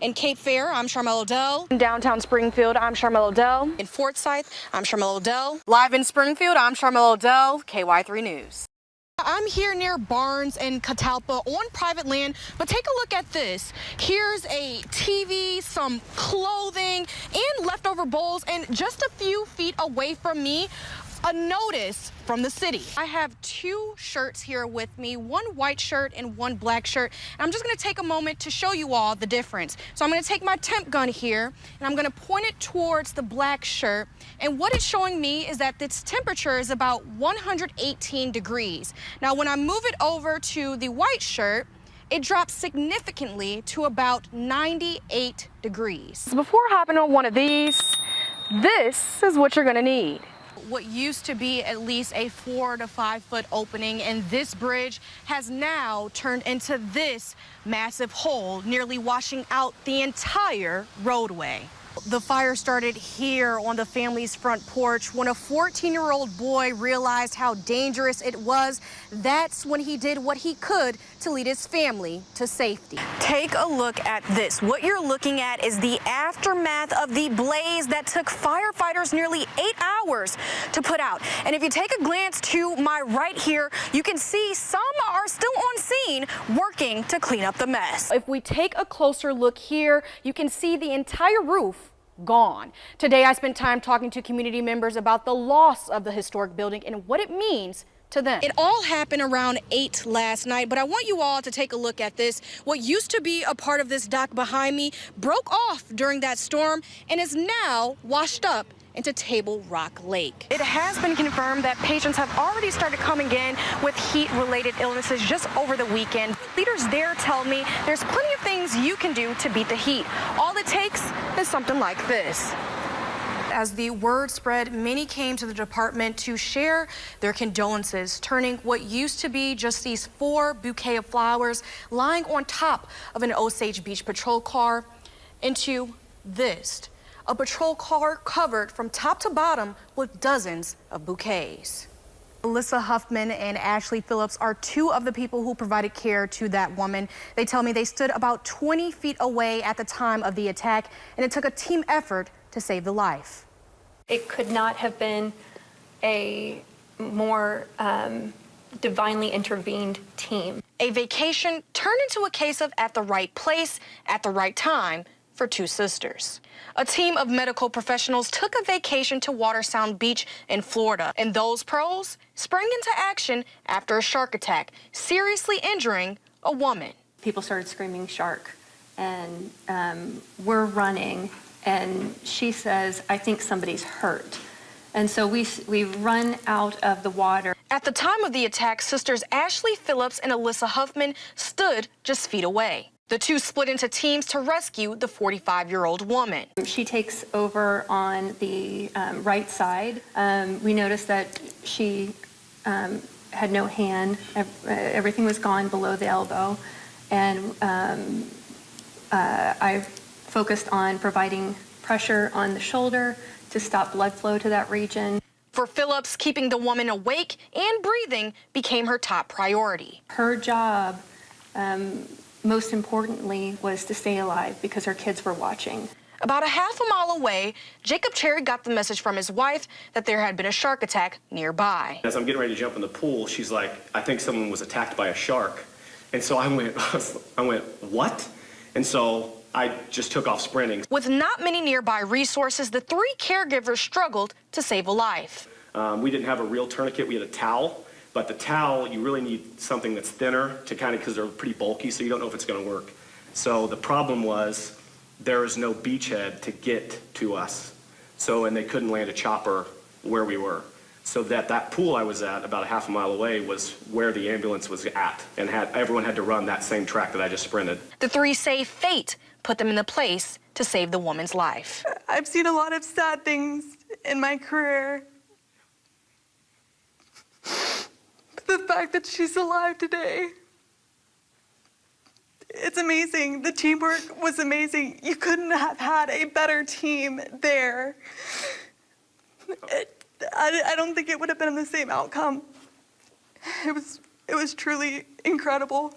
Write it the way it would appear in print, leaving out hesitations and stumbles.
In Cape Fear, I'm Charmelle Odell. In downtown Springfield, I'm Charmelle Odell. In Forsyth, I'm Charmelle Odell. Live in Springfield, I'm Charmelle Odell, KY3 News. I'm here near Barnes and Catalpa on private land, but take a look at this. Here's a TV, some clothing, and leftover bowls, and just a few feet away from me, a notice from the city. I have two shirts here with me, one white shirt and one black shirt. And I'm just gonna take a moment to show you all the difference. So I'm gonna take my temp gun here and I'm gonna point it towards the black shirt. And what it's showing me is that its temperature is about 118 degrees. Now, when I move it over to the white shirt, it drops significantly to about 98 degrees. Before hopping on one of these, this is what you're gonna need. What used to be at least a 4 to 5 foot opening in this bridge has now turned into this massive hole, nearly washing out the entire roadway. The fire started here on the family's front porch when a 14-year-old boy realized how dangerous it was. That's when he did what he could to lead his family to safety. Take a look at this. What you're looking at is the aftermath of the blaze that took firefighters nearly 8 hours to put out. And if you take a glance to my right here, you can see some are still on scene working to clean up the mess. If we take a closer look here, you can see the entire roof gone. Today, I spent time talking to community members about the loss of the historic building and what it means to them. It all happened around 8 last night, but I want you all to take a look at this. What used to be a part of this dock behind me broke off during that storm and is now washed up into Table Rock Lake. It has been confirmed that patients have already started coming in with heat-related illnesses just over the weekend. Leaders there tell me there's plenty of things you can do to beat the heat. All it takes is something like this. As the word spread, many came to the department to share their condolences, turning what used to be just these 4 bouquets of flowers lying on top of an Osage Beach patrol car into this. A patrol car covered from top to bottom with dozens of bouquets. Alyssa Huffman and Ashley Phillips are two of the people who provided care to that woman. They tell me they stood about 20 feet away at the time of the attack, and it took a team effort to save the life. It could not have been a more divinely intervened team. A vacation turned into a case of at the right place, at the right time for two sisters. A team of medical professionals took a vacation to Watersound Beach in Florida, and those pros sprang into action after a shark attack, seriously injuring a woman. People started screaming shark, and we're running, and she says, I think somebody's hurt. And so we run out of the water. At the time of the attack, sisters Ashley Phillips and Alyssa Huffman stood just feet away. The two split into teams to rescue the 45-year-old woman. She takes over on the right side. We noticed that she had no hand. Everything was gone below the elbow. And I focused on providing pressure on the shoulder to stop blood flow to that region. For Phillips, keeping the woman awake and breathing became her top priority. Her job, most importantly, was to stay alive because her kids were watching. About a half a mile away, Jacob Cherry got the message from his wife that there had been a shark attack nearby. As I'm getting ready to jump in the pool, she's like, I think someone was attacked by a shark. And so I went, what? And so I just took off sprinting. With not many nearby resources, the 3 caregivers struggled to save a life. We didn't have a real tourniquet, we had a towel. But the towel, you really need something that's thinner to kind of, because they're pretty bulky, so you don't know if it's going to work. So the problem was there is no beachhead to get to us. And they couldn't land a chopper where we were. So that pool I was at, about a half a mile away, was where the ambulance was at. And everyone had to run that same track that I just sprinted. The 3 say fate put them in the place to save the woman's life. I've seen a lot of sad things in my career. The fact that she's alive today, it's amazing. The teamwork was amazing. You couldn't have had a better team there. I don't think it would have been the same outcome. It was truly incredible.